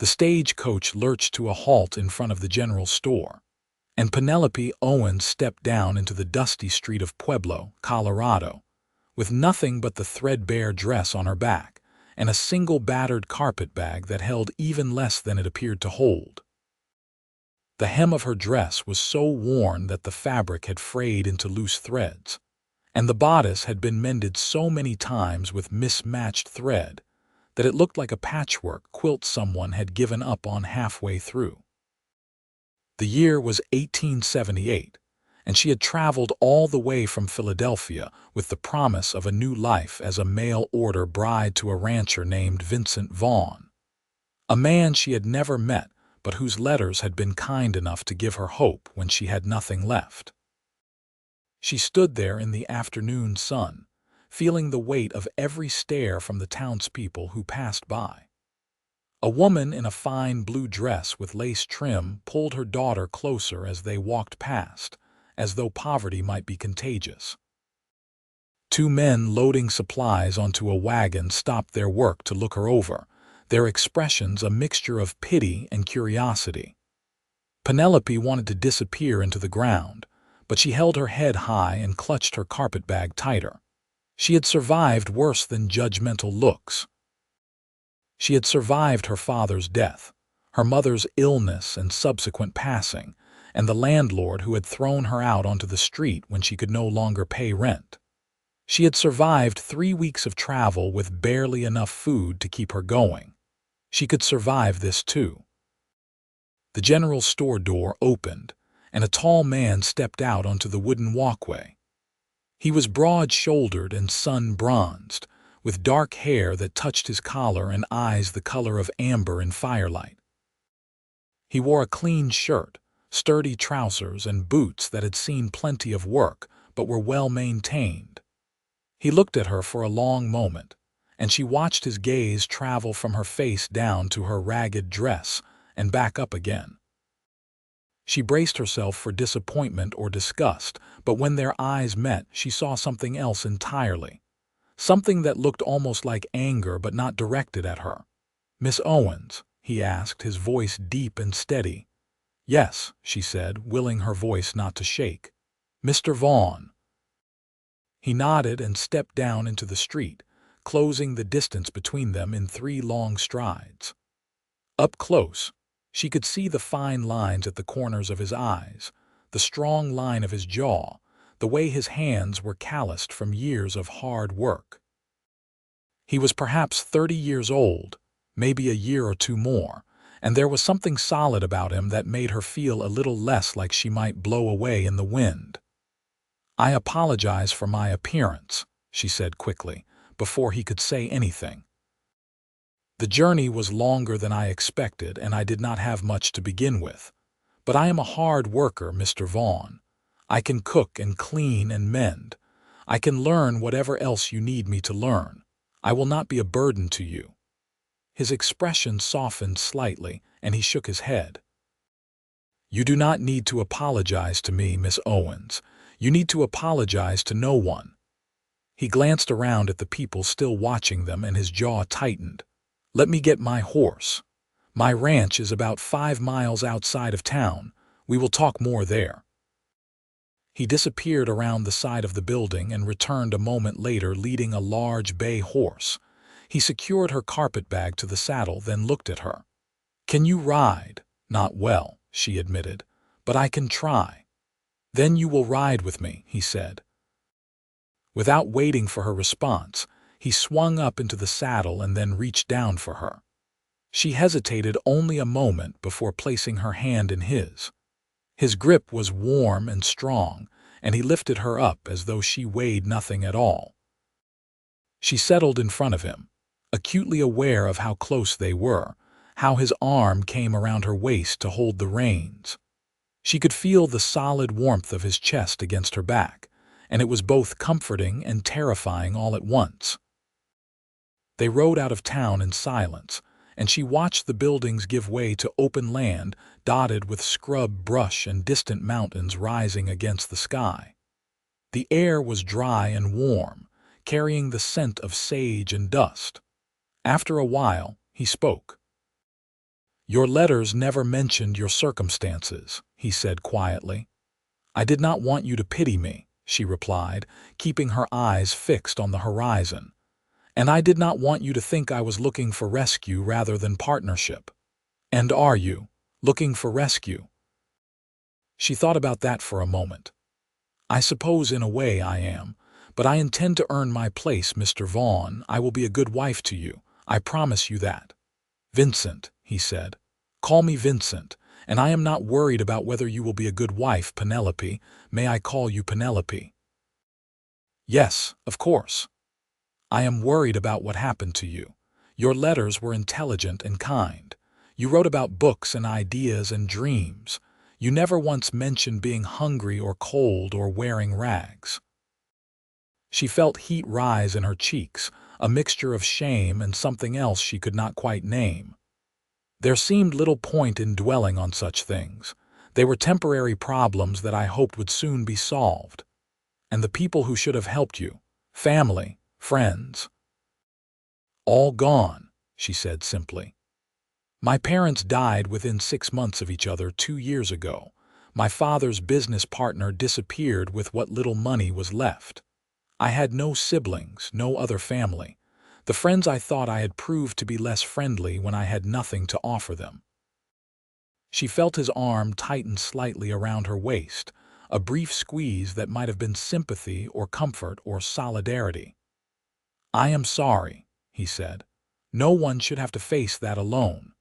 The stagecoach lurched to a halt in front of the general store, and Penelope Owens stepped down into the dusty street of Pueblo, Colorado, with nothing but the threadbare dress on her back and a single battered carpet bag that held even less than it appeared to hold. The hem of her dress was so worn that the fabric had frayed into loose threads, and the bodice had been mended so many times with mismatched thread that it looked like a patchwork quilt someone had given up on halfway through. The year was 1878, and she had traveled all the way from Philadelphia with the promise of a new life as a mail-order bride to a rancher named Vincent Vaughn, a man she had never met but whose letters had been kind enough to give her hope when she had nothing left. She stood there in the afternoon sun, feeling the weight of every stare from the townspeople who passed by. A woman in a fine blue dress with lace trim pulled her daughter closer as they walked past, as though poverty might be contagious. Two men loading supplies onto a wagon stopped their work to look her over, their expressions a mixture of pity and curiosity. Penelope wanted to disappear into the ground, but she held her head high and clutched her carpetbag tighter. She had survived worse than judgmental looks. She had survived her father's death, her mother's illness and subsequent passing, and the landlord who had thrown her out onto the street when she could no longer pay rent. She had survived 3 weeks of travel with barely enough food to keep her going. She could survive this too. The general store door opened, and a tall man stepped out onto the wooden walkway. He was broad-shouldered and sun-bronzed, with dark hair that touched his collar and eyes the color of amber in firelight. He wore a clean shirt, sturdy trousers, and boots that had seen plenty of work but were well-maintained. He looked at her for a long moment, and she watched his gaze travel from her face down to her ragged dress and back up again. She braced herself for disappointment or disgust, but when their eyes met, she saw something else entirely. Something that looked almost like anger but not directed at her. "Miss Owens?" he asked, his voice deep and steady. "Yes," she said, willing her voice not to shake. "Mr. Vaughn." He nodded and stepped down into the street, closing the distance between them in 3 long strides. Up close, she could see the fine lines at the corners of his eyes, the strong line of his jaw, the way his hands were calloused from years of hard work. He was perhaps 30 years old, maybe a year or two more, and there was something solid about him that made her feel a little less like she might blow away in the wind. "I apologize for my appearance," she said quickly, before he could say anything. "The journey was longer than I expected, and I did not have much to begin with. But I am a hard worker, Mr. Vaughn. I can cook and clean and mend. I can learn whatever else you need me to learn. I will not be a burden to you." His expression softened slightly, and he shook his head. "You do not need to apologize to me, Miss Owens. You need to apologize to no one." He glanced around at the people still watching them, and his jaw tightened. "Let me get my horse. My ranch is about 5 miles outside of town. We will talk more there." He disappeared around the side of the building and returned a moment later leading a large bay horse. He secured her carpetbag to the saddle, then looked at her. "Can you ride?" "Not well," she admitted, "but I can try." "Then you will ride with me," he said. Without waiting for her response, he swung up into the saddle and then reached down for her. She hesitated only a moment before placing her hand in his. His grip was warm and strong, and he lifted her up as though she weighed nothing at all. She settled in front of him, acutely aware of how close they were, how his arm came around her waist to hold the reins. She could feel the solid warmth of his chest against her back, and it was both comforting and terrifying all at once. They rode out of town in silence, and she watched the buildings give way to open land dotted with scrub brush and distant mountains rising against the sky. The air was dry and warm, carrying the scent of sage and dust. After a while, he spoke. "Your letters never mentioned your circumstances," he said quietly. "I did not want you to pity me," she replied, keeping her eyes fixed on the horizon. "And I did not want you to think I was looking for rescue rather than partnership." "And are you looking for rescue?" She thought about that for a moment. "I suppose in a way I am, but I intend to earn my place, Mr. Vaughn. I will be a good wife to you. I promise you that." "Vincent," he said. "Call me Vincent, and I am not worried about whether you will be a good wife, Penelope. May I call you Penelope?" "Yes, of course." "I am worried about what happened to you. Your letters were intelligent and kind. You wrote about books and ideas and dreams. You never once mentioned being hungry or cold or wearing rags." She felt heat rise in her cheeks, a mixture of shame and something else she could not quite name. There seemed little point in dwelling on such things. They were temporary problems that I hoped would soon be solved. And the people who should have helped you, family, friends, all gone, she said simply. "My parents died within 6 months of each other 2 years ago. My father's business partner disappeared with what little money was left. I had no siblings, no other family. The friends I thought I had proved to be less friendly when I had nothing to offer them." She felt his arm tighten slightly around her waist, a brief squeeze that might have been sympathy or comfort or solidarity. "I am sorry," he said. "No one should have to face that alone."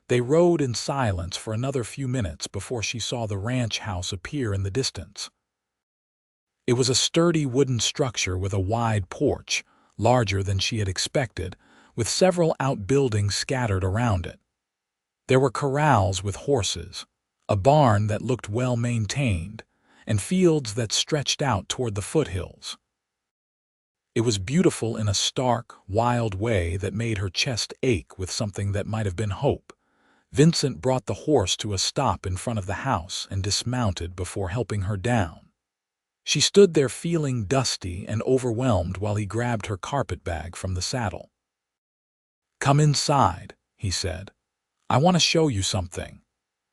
They rode in silence for another few minutes before she saw the ranch house appear in the distance. It was a sturdy wooden structure with a wide porch, larger than she had expected, with several outbuildings scattered around it. There were corrals with horses, a barn that looked well maintained, and fields that stretched out toward the foothills. It was beautiful in a stark, wild way that made her chest ache with something that might have been hope. Vincent brought the horse to a stop in front of the house and dismounted before helping her down. She stood there feeling dusty and overwhelmed while he grabbed her carpet bag from the saddle. "Come inside," he said. "I want to show you something."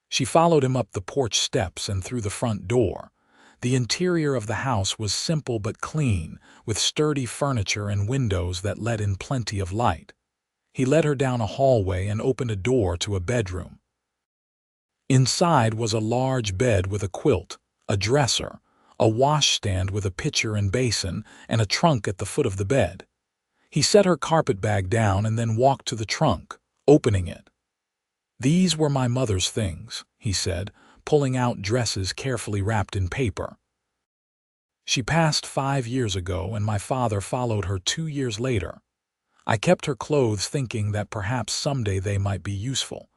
She followed him up the porch steps and through the front door. The interior of the house was simple but clean, with sturdy furniture and windows that let in plenty of light. He led her down a hallway and opened a door to a bedroom. Inside was a large bed with a quilt, a dresser, a washstand with a pitcher and basin, and a trunk at the foot of the bed. He set her carpet bag down and then walked to the trunk, opening it. "These were my mother's things," he said, pulling out dresses carefully wrapped in paper. "She passed 5 years ago, and my father followed her 2 years later. I kept her clothes thinking that perhaps someday they might be useful.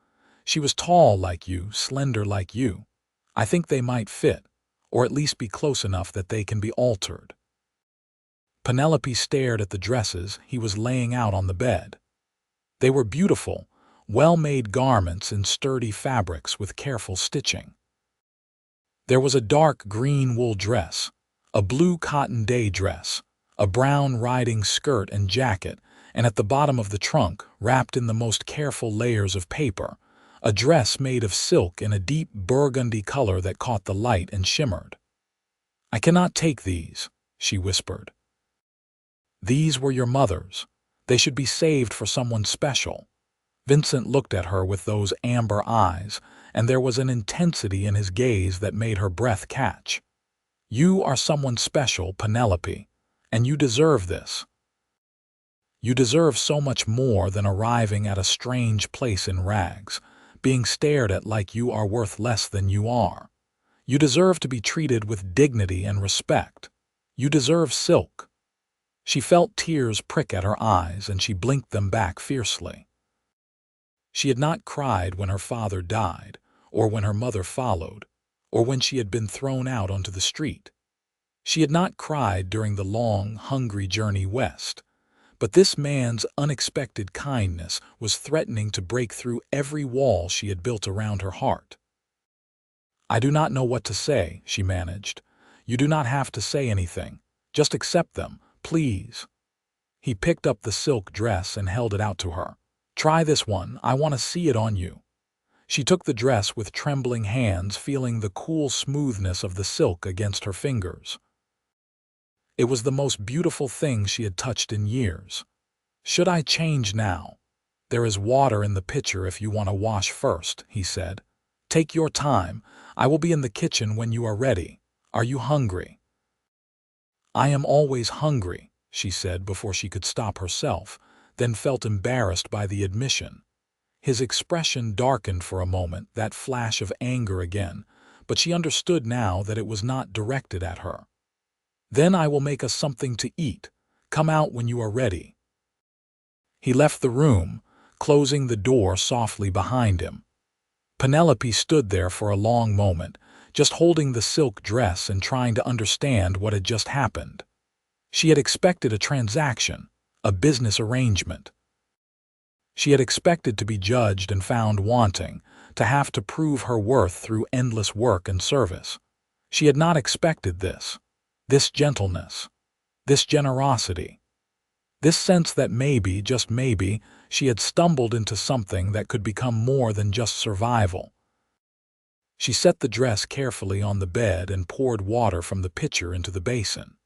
She was tall like you, slender like you. I think they might fit, or at least be close enough that they can be altered." Penelope stared at the dresses he was laying out on the bed. They were beautiful, well-made garments in sturdy fabrics with careful stitching. There was a dark green wool dress, a blue cotton day dress, a brown riding skirt and jacket, and at the bottom of the trunk, wrapped in the most careful layers of paper, a dress made of silk in a deep burgundy color that caught the light and shimmered. "I cannot take these," she whispered. "These were your mother's. They should be saved for someone special." Vincent looked at her with those amber eyes, and there was an intensity in his gaze that made her breath catch. "You are someone special, Penelope, and you deserve this. You deserve so much more than arriving at a strange place in rags, being stared at like you are worth less than you are. You deserve to be treated with dignity and respect. You deserve silk." She felt tears prick at her eyes, and she blinked them back fiercely. She had not cried when her father died, or when her mother followed, or when she had been thrown out onto the street. She had not cried during the long, hungry journey west. But this man's unexpected kindness was threatening to break through every wall she had built around her heart. "I do not know what to say," she managed. "You do not have to say anything. Just accept them, please." He picked up the silk dress and held it out to her. "Try this one. I want to see it on you." She took the dress with trembling hands, feeling the cool smoothness of the silk against her fingers. It was the most beautiful thing she had touched in years. "Should I change now? There is water in the pitcher if you want to wash first," he said. "Take your time. I will be in the kitchen when you are ready. Are you hungry?" "I am always hungry," she said before she could stop herself, then felt embarrassed by the admission. His expression darkened for a moment, that flash of anger again, but she understood now that it was not directed at her. "Then I will make us something to eat. Come out when you are ready." He left the room, closing the door softly behind him. Penelope stood there for a long moment, just holding the silk dress and trying to understand what had just happened. She had expected a transaction, a business arrangement. She had expected to be judged and found wanting, to have to prove her worth through endless work and service. She had not expected this gentleness, this generosity, this sense that maybe, just maybe, she had stumbled into something that could become more than just survival. She set the dress carefully on the bed and poured water from the pitcher into the basin.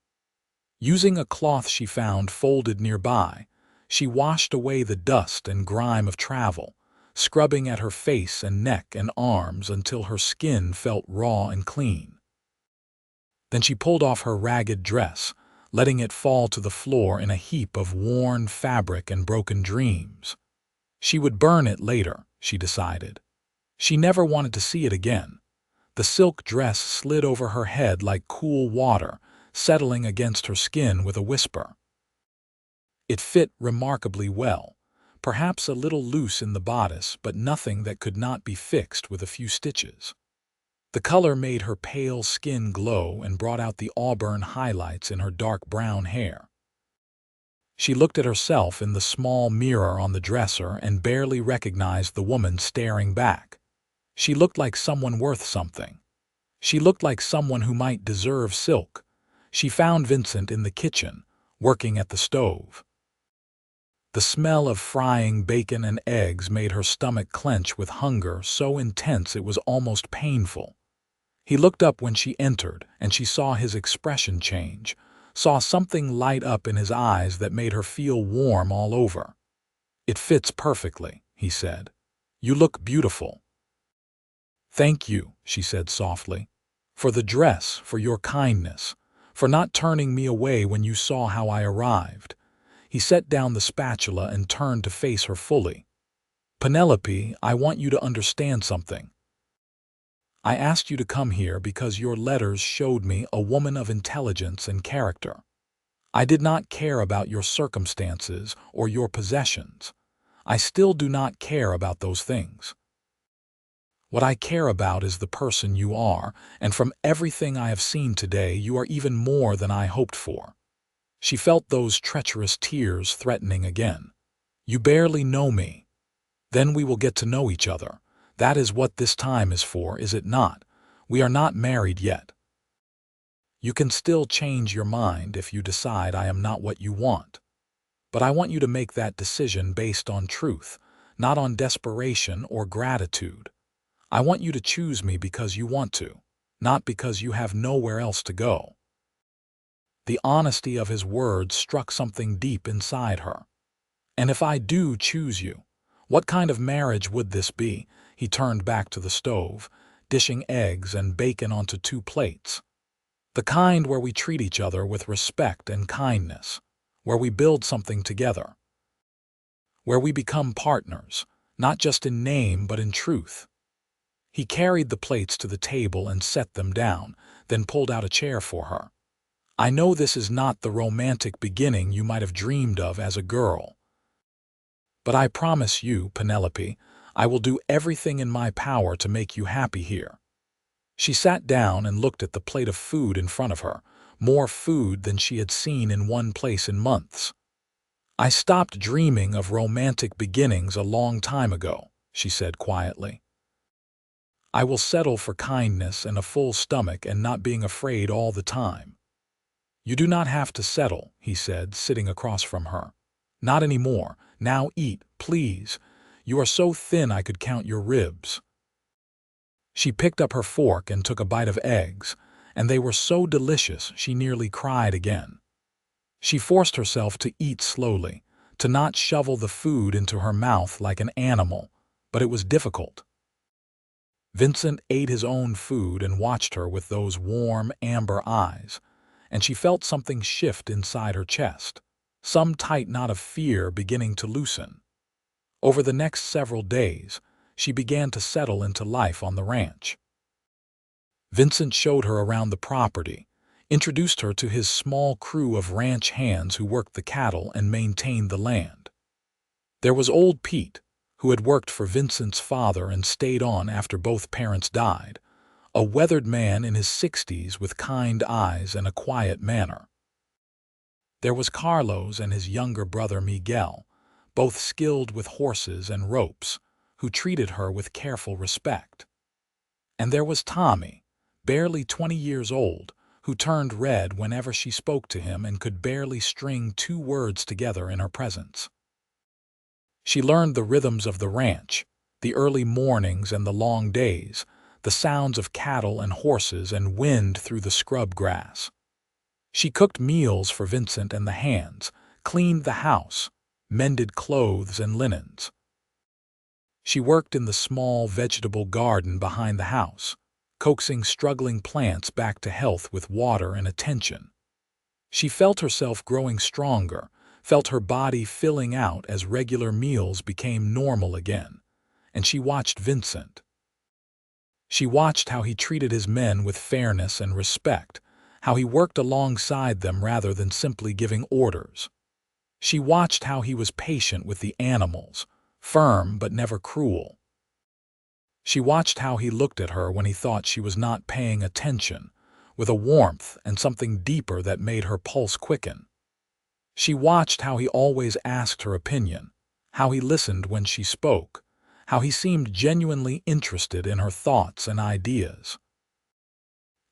Using a cloth she found folded nearby, she washed away the dust and grime of travel, scrubbing at her face and neck and arms until her skin felt raw and clean. Then she pulled off her ragged dress, letting it fall to the floor in a heap of worn fabric and broken dreams. She would burn it later, she decided. She never wanted to see it again. The silk dress slid over her head like cool water, settling against her skin with a whisper. It fit remarkably well, perhaps a little loose in the bodice, but nothing that could not be fixed with a few stitches. The color made her pale skin glow and brought out the auburn highlights in her dark brown hair. She looked at herself in the small mirror on the dresser and barely recognized the woman staring back. She looked like someone worth something. She looked like someone who might deserve silk. She found Vincent in the kitchen, working at the stove. The smell of frying bacon and eggs made her stomach clench with hunger so intense it was almost painful. He looked up when she entered, and she saw his expression change, saw something light up in his eyes that made her feel warm all over. "It fits perfectly," he said. "You look beautiful." "Thank you," she said softly, "for the dress, for your kindness, for not turning me away when you saw how I arrived." He set down the spatula and turned to face her fully. "Penelope, I want you to understand something. I asked you to come here because your letters showed me a woman of intelligence and character. I did not care about your circumstances or your possessions. I still do not care about those things. What I care about is the person you are, and from everything I have seen today, you are even more than I hoped for." She felt those treacherous tears threatening again. "You barely know me. Then we will get to know each other. That is what this time is for, is it not? We are not married yet. You can still change your mind if you decide I am not what you want. But I want you to make that decision based on truth, not on desperation or gratitude. I want you to choose me because you want to, not because you have nowhere else to go." The honesty of his words struck something deep inside her. "And if I do choose you, what kind of marriage would this be?" He turned back to the stove, dishing eggs and bacon onto 2 plates. "The kind where we treat each other with respect and kindness, where we build something together, where we become partners, not just in name but in truth." He carried the plates to the table and set them down, then pulled out a chair for her. "I know this is not the romantic beginning you might have dreamed of as a girl. But I promise you, Penelope, I will do everything in my power to make you happy here." She sat down and looked at the plate of food in front of her, more food than she had seen in one place in months. "I stopped dreaming of romantic beginnings a long time ago," she said quietly. "I will settle for kindness and a full stomach and not being afraid all the time." "You do not have to settle," he said, sitting across from her. "Not anymore. Now eat, please. You are so thin I could count your ribs." She picked up her fork and took a bite of eggs, and they were so delicious she nearly cried again. She forced herself to eat slowly, to not shovel the food into her mouth like an animal, but it was difficult. Vincent ate his own food and watched her with those warm, amber eyes, and she felt something shift inside her chest, some tight knot of fear beginning to loosen. Over the next several days, she began to settle into life on the ranch. Vincent showed her around the property, introduced her to his small crew of ranch hands who worked the cattle and maintained the land. There was old Pete, who had worked for Vincent's father and stayed on after both parents died, a weathered man in his 60s with kind eyes and a quiet manner. There was Carlos and his younger brother Miguel, both skilled with horses and ropes, who treated her with careful respect. And there was Tommy, barely 20 years old, who turned red whenever she spoke to him and could barely string 2 words together in her presence. She learned the rhythms of the ranch, the early mornings and the long days, the sounds of cattle and horses and wind through the scrub grass. She cooked meals for Vincent and the hands, cleaned the house, mended clothes and linens. She worked in the small vegetable garden behind the house, coaxing struggling plants back to health with water and attention. She felt herself growing stronger, felt her body filling out as regular meals became normal again, and she watched Vincent. She watched how he treated his men with fairness and respect, how he worked alongside them rather than simply giving orders. She watched how he was patient with the animals, firm but never cruel. She watched how he looked at her when he thought she was not paying attention, with a warmth and something deeper that made her pulse quicken. She watched how he always asked her opinion, how he listened when she spoke, how he seemed genuinely interested in her thoughts and ideas.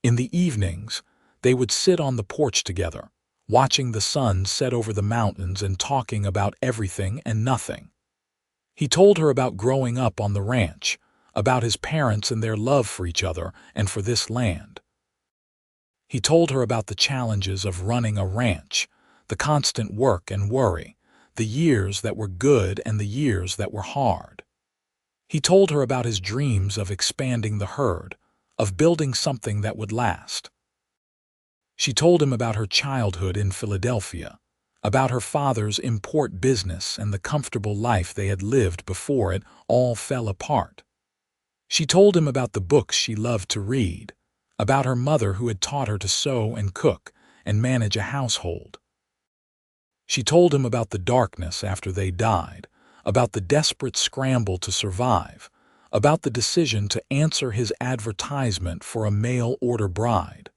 In the evenings, they would sit on the porch together, watching the sun set over the mountains and talking about everything and nothing. He told her about growing up on the ranch, about his parents and their love for each other and for this land. He told her about the challenges of running a ranch, the constant work and worry, the years that were good and the years that were hard. He told her about his dreams of expanding the herd, of building something that would last. She told him about her childhood in Philadelphia, about her father's import business and the comfortable life they had lived before it all fell apart. She told him about the books she loved to read, about her mother who had taught her to sew and cook and manage a household. She told him about the darkness after they died, about the desperate scramble to survive, about the decision to answer his advertisement for a mail-order bride.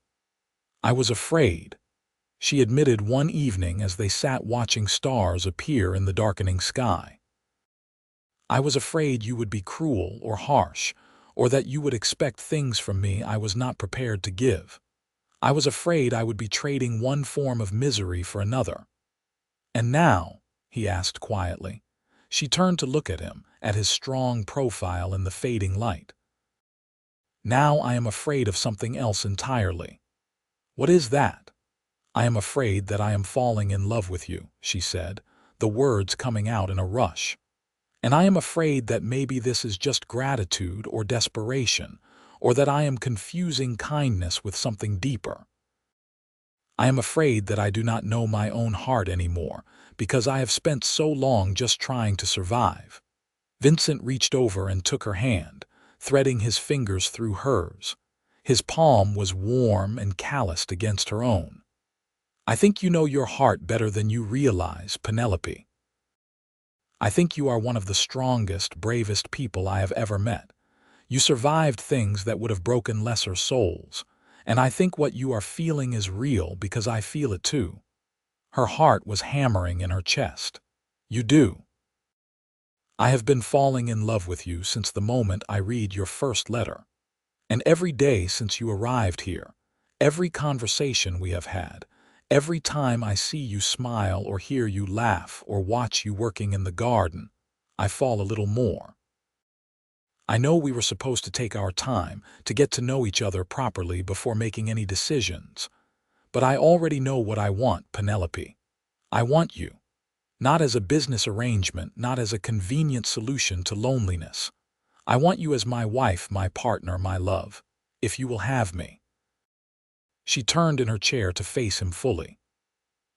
"I was afraid," she admitted one evening as they sat watching stars appear in the darkening sky. "I was afraid you would be cruel or harsh, or that you would expect things from me I was not prepared to give. I was afraid I would be trading one form of misery for another." "And now?" he asked quietly. She turned to look at him, at his strong profile in the fading light. "Now I am afraid of something else entirely." "What is that?" "I am afraid that I am falling in love with you," she said, the words coming out in a rush. "And I am afraid that maybe this is just gratitude or desperation, or that I am confusing kindness with something deeper. I am afraid that I do not know my own heart anymore, because I have spent so long just trying to survive." Vincent reached over and took her hand, threading his fingers through hers. His palm was warm and calloused against her own. "I think you know your heart better than you realize, Penelope. I think you are one of the strongest, bravest people I have ever met. You survived things that would have broken lesser souls, and I think what you are feeling is real because I feel it too." Her heart was hammering in her chest. "You do. I have been falling in love with you since the moment I read your first letter. And every day since you arrived here, every conversation we have had, every time I see you smile or hear you laugh or watch you working in the garden, I fall a little more. I know we were supposed to take our time to get to know each other properly before making any decisions. But I already know what I want, Penelope. I want you. Not as a business arrangement, not as a convenient solution to loneliness. I want you as my wife, my partner, my love, if you will have me. She turned in her chair to face him fully.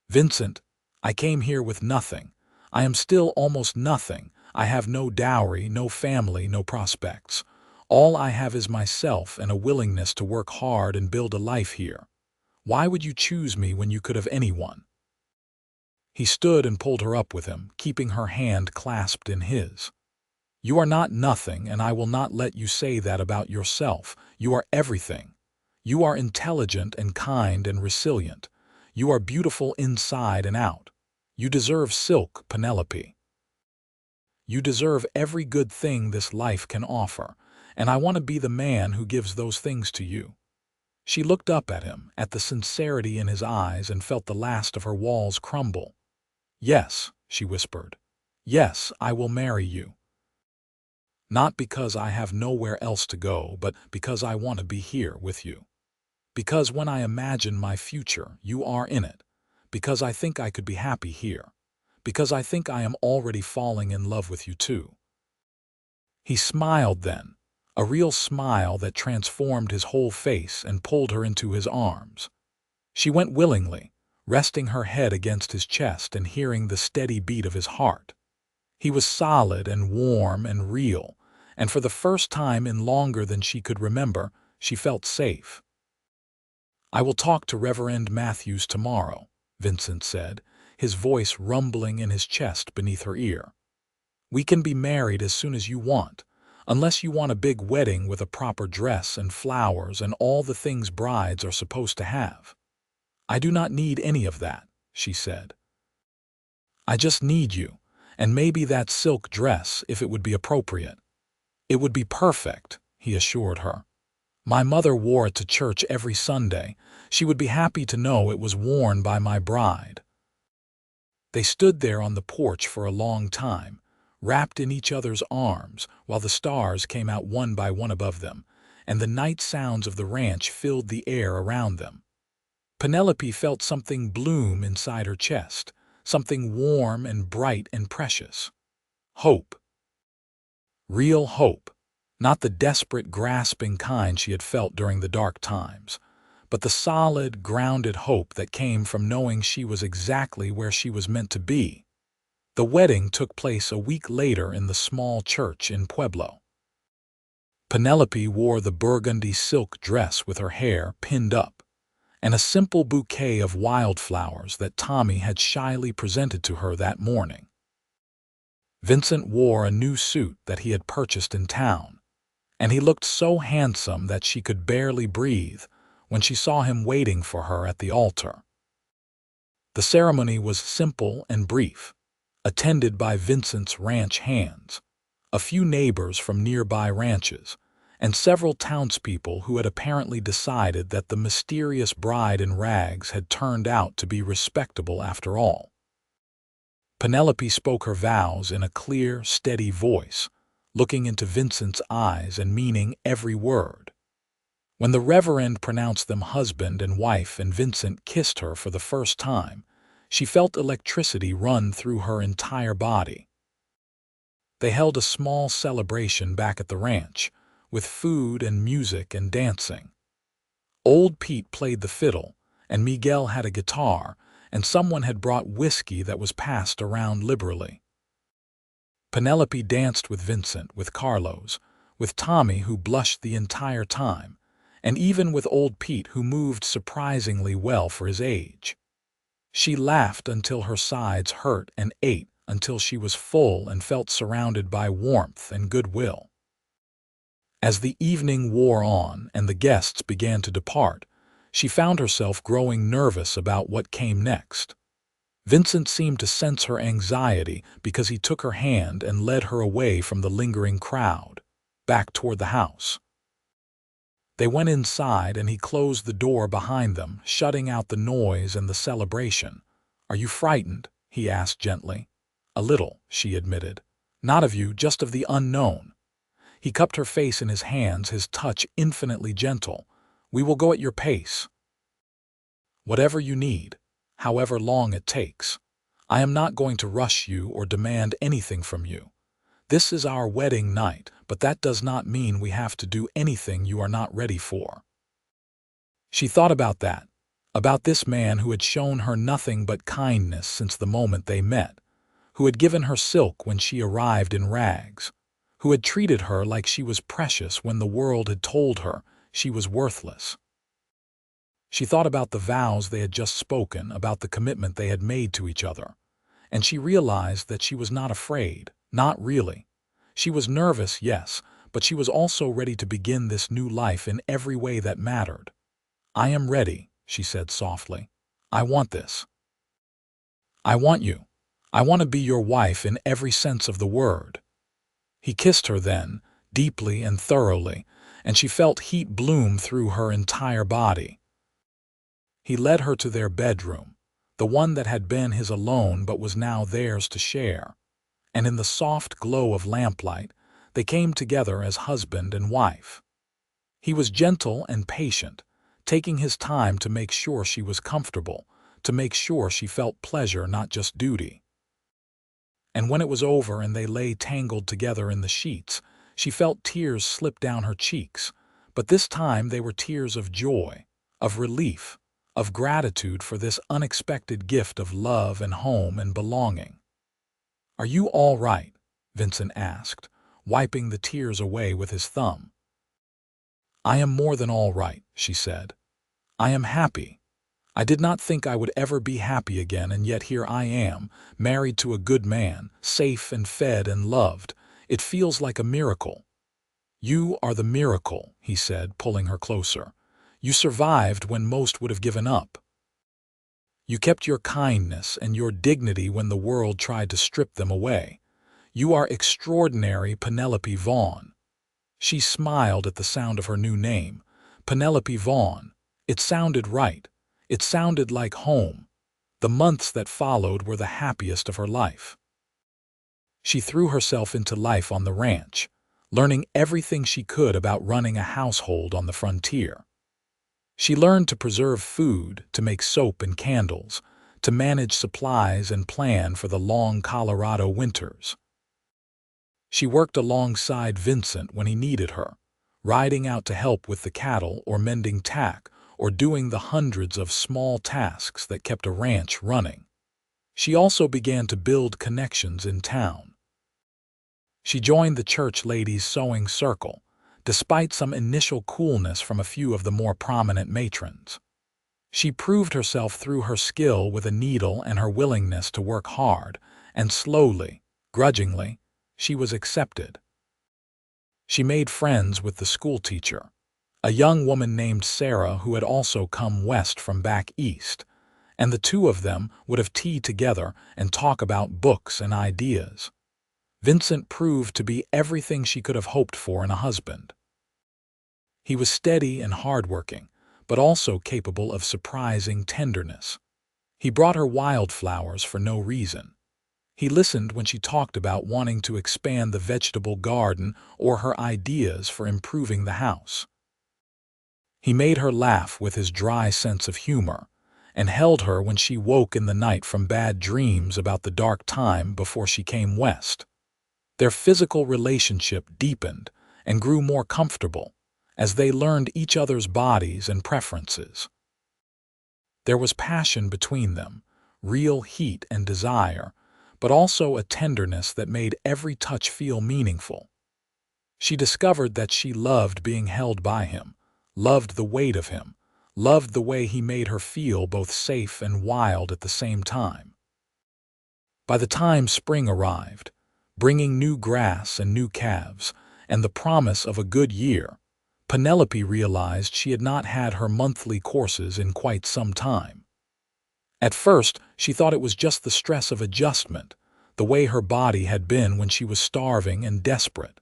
Vincent, I came here with nothing. I am still almost nothing. I have no dowry, no family, no prospects. All I have is myself and a willingness to work hard and build a life here. Why would you choose me when you could have anyone? He stood and pulled her up with him, keeping her hand clasped in his. You are not nothing, and I will not let you say that about yourself. You are everything. You are intelligent and kind and resilient. You are beautiful inside and out. You deserve silk, Penelope. You deserve every good thing this life can offer, and I want to be the man who gives those things to you. She looked up at him, at the sincerity in his eyes, and felt the last of her walls crumble. Yes, she whispered. Yes, I will marry you. Not because I have nowhere else to go, but because I want to be here with you. Because when I imagine my future, you are in it. Because I think I could be happy here. Because I think I am already falling in love with you too. He smiled then, a real smile that transformed his whole face, and pulled her into his arms. She went willingly, resting her head against his chest and hearing the steady beat of his heart. He was solid and warm and real, and for the first time in longer than she could remember, she felt safe. I will talk to Reverend Matthews tomorrow, Vincent said, his voice rumbling in his chest beneath her ear. We can be married as soon as you want, unless you want a big wedding with a proper dress and flowers and all the things brides are supposed to have. I do not need any of that, she said. I just need you, and maybe that silk dress if it would be appropriate. It would be perfect, he assured her. My mother wore it to church every Sunday. She would be happy to know it was worn by my bride. They stood there on the porch for a long time, wrapped in each other's arms, while the stars came out one by one above them, and the night sounds of the ranch filled the air around them. Penelope felt something bloom inside her chest, something warm and bright and precious. Hope. Real hope. Not the desperate, grasping kind she had felt during the dark times, but the solid, grounded hope that came from knowing she was exactly where she was meant to be. The wedding took place a week later in the small church in Pueblo. Penelope wore the burgundy silk dress with her hair pinned up, and a simple bouquet of wildflowers that Tommy had shyly presented to her that morning. Vincent wore a new suit that he had purchased in town, and he looked so handsome that she could barely breathe when she saw him waiting for her at the altar. The ceremony was simple and brief, attended by Vincent's ranch hands, a few neighbors from nearby ranches, and several townspeople who had apparently decided that the mysterious bride in rags had turned out to be respectable after all. Penelope spoke her vows in a clear, steady voice, looking into Vincent's eyes and meaning every word. When the Reverend pronounced them husband and wife and Vincent kissed her for the first time, she felt electricity run through her entire body. They held a small celebration back at the ranch, with food and music and dancing. Old Pete played the fiddle, and Miguel had a guitar, and someone had brought whiskey that was passed around liberally. Penelope danced with Vincent, with Carlos, with Tommy, who blushed the entire time, and even with old Pete, who moved surprisingly well for his age. She laughed until her sides hurt and ate until she was full and felt surrounded by warmth and goodwill. As the evening wore on and the guests began to depart, she found herself growing nervous about what came next. Vincent seemed to sense her anxiety because he took her hand and led her away from the lingering crowd, back toward the house. They went inside and he closed the door behind them, shutting out the noise and the celebration. "Are you frightened?" he asked gently. "A little," she admitted. "Not of you, just of the unknown." He cupped her face in his hands, his touch infinitely gentle. "We will go at your pace. Whatever you need, however long it takes. I am not going to rush you or demand anything from you. This is our wedding night, but that does not mean we have to do anything you are not ready for." She thought about that, about this man who had shown her nothing but kindness since the moment they met, who had given her silk when she arrived in rags, who had treated her like she was precious when the world had told her she was worthless. She thought about the vows they had just spoken, about the commitment they had made to each other, and she realized that she was not afraid, not really. She was nervous, yes, but she was also ready to begin this new life in every way that mattered. "I am ready," she said softly. "I want this. I want you. I want to be your wife in every sense of the word." He kissed her then, deeply and thoroughly, and she felt heat bloom through her entire body. He led her to their bedroom, the one that had been his alone but was now theirs to share, and in the soft glow of lamplight, they came together as husband and wife. He was gentle and patient, taking his time to make sure she was comfortable, to make sure she felt pleasure, not just duty. And when it was over and they lay tangled together in the sheets, she felt tears slip down her cheeks, but this time they were tears of joy, of relief, of gratitude for this unexpected gift of love and home and belonging. "Are you all right?" Vincent asked, wiping the tears away with his thumb. "I am more than all right," she said. "I am happy. I did not think I would ever be happy again, and yet here I am, married to a good man, safe and fed and loved. It feels like a miracle." "You are the miracle," he said, pulling her closer. "You survived when most would have given up. You kept your kindness and your dignity when the world tried to strip them away. You are extraordinary, Penelope Vaughn." She smiled at the sound of her new name. Penelope Vaughn. It sounded right. It sounded like home. The months that followed were the happiest of her life. She threw herself into life on the ranch, learning everything she could about running a household on the frontier. She learned to preserve food, to make soap and candles, to manage supplies and plan for the long Colorado winters. She worked alongside Vincent when he needed her, riding out to help with the cattle or mending tack or doing the hundreds of small tasks that kept a ranch running. She also began to build connections in town. She joined the church ladies' sewing circle, despite some initial coolness from a few of the more prominent matrons. She proved herself through her skill with a needle and her willingness to work hard, and slowly, grudgingly, she was accepted. She made friends with the schoolteacher, a young woman named Sarah who had also come west from back east, and the two of them would have tea together and talk about books and ideas. Vincent proved to be everything she could have hoped for in a husband. He was steady and hardworking, but also capable of surprising tenderness. He brought her wildflowers for no reason. He listened when she talked about wanting to expand the vegetable garden or her ideas for improving the house. He made her laugh with his dry sense of humor, and held her when she woke in the night from bad dreams about the dark time before she came west. Their physical relationship deepened and grew more comfortable as they learned each other's bodies and preferences. There was passion between them, real heat and desire, but also a tenderness that made every touch feel meaningful. She discovered that she loved being held by him, loved the weight of him, loved the way he made her feel both safe and wild at the same time. By the time spring arrived, bringing new grass and new calves, and the promise of a good year, Penelope realized she had not had her monthly courses in quite some time. At first, she thought it was just the stress of adjustment, the way her body had been when she was starving and desperate.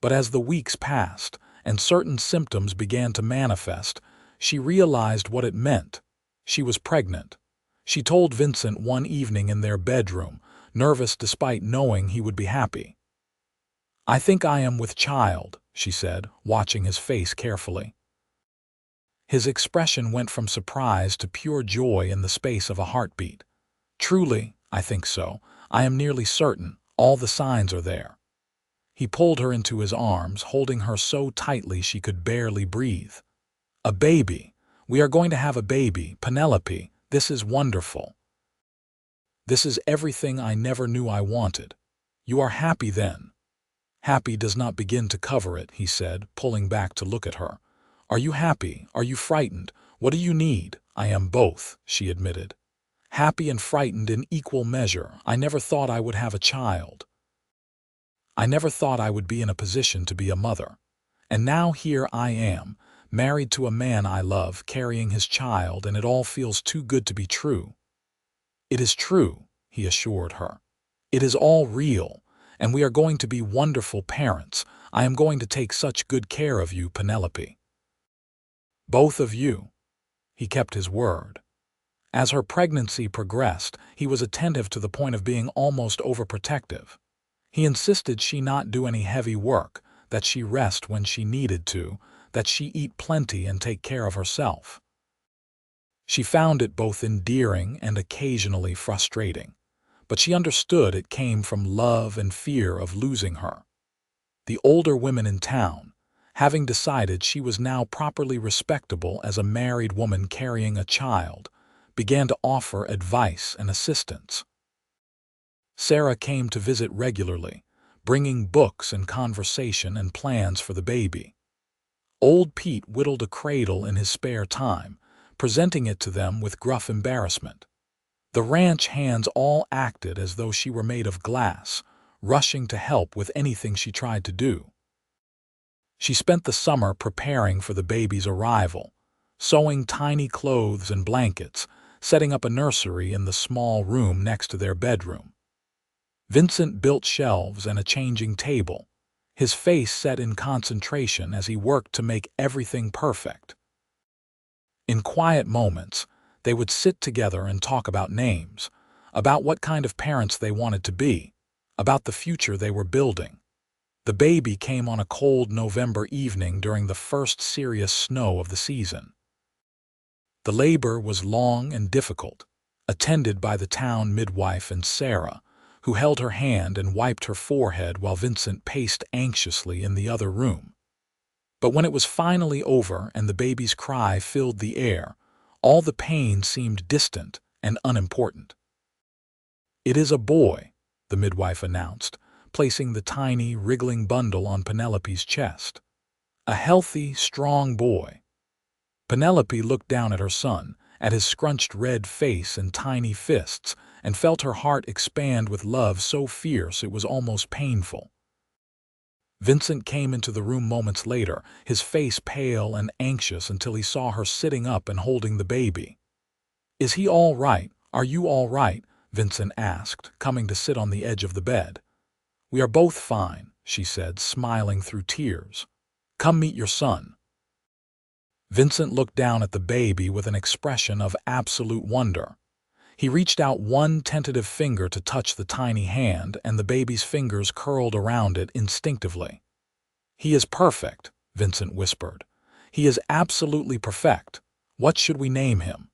But as the weeks passed, and certain symptoms began to manifest, she realized what it meant. She was pregnant. She told Vincent one evening in their bedroom, nervous despite knowing he would be happy. "I think I am with child," she said, watching his face carefully. His expression went from surprise to pure joy in the space of a heartbeat. "Truly, I think so. I am nearly certain. All the signs are there." He pulled her into his arms, holding her so tightly she could barely breathe. "A baby. We are going to have a baby, Penelope. This is wonderful. This is everything I never knew I wanted. You are happy then?" "Happy does not begin to cover it," he said, pulling back to look at her. "Are you happy? Are you frightened? What do you need?" "I am both," she admitted. "Happy and frightened in equal measure. I never thought I would have a child. I never thought I would be in a position to be a mother. And now here I am, married to a man I love, carrying his child, and it all feels too good to be true." "It is true," he assured her. "It is all real, and we are going to be wonderful parents. I am going to take such good care of you, Penelope." "Both of you." He kept his word. As her pregnancy progressed, he was attentive to the point of being almost overprotective. He insisted she not do any heavy work, that she rest when she needed to, that she eat plenty and take care of herself. She found it both endearing and occasionally frustrating, but she understood it came from love and fear of losing her. The older women in town, having decided she was now properly respectable as a married woman carrying a child, began to offer advice and assistance. Sarah came to visit regularly, bringing books and conversation and plans for the baby. Old Pete whittled a cradle in his spare time, presenting it to them with gruff embarrassment. The ranch hands all acted as though she were made of glass, rushing to help with anything she tried to do. She spent the summer preparing for the baby's arrival, sewing tiny clothes and blankets, setting up a nursery in the small room next to their bedroom. Vincent built shelves and a changing table, his face set in concentration as he worked to make everything perfect. In quiet moments, they would sit together and talk about names, about what kind of parents they wanted to be, about the future they were building. The baby came on a cold November evening during the first serious snow of the season. The labor was long and difficult, attended by the town midwife and Sarah, who held her hand and wiped her forehead while Vincent paced anxiously in the other room. But when it was finally over and the baby's cry filled the air, all the pain seemed distant and unimportant. "It is a boy," the midwife announced, placing the tiny, wriggling bundle on Penelope's chest. "A healthy, strong boy." Penelope looked down at her son, at his scrunched red face and tiny fists, and felt her heart expand with love so fierce it was almost painful. Vincent came into the room moments later, his face pale and anxious until he saw her sitting up and holding the baby. "Is he all right? Are you all right?" Vincent asked, coming to sit on the edge of the bed. "We are both fine," she said, smiling through tears. "Come meet your son." Vincent looked down at the baby with an expression of absolute wonder. He reached out one tentative finger to touch the tiny hand, and the baby's fingers curled around it instinctively. "He is perfect," Vincent whispered. "He is absolutely perfect. What should we name him?"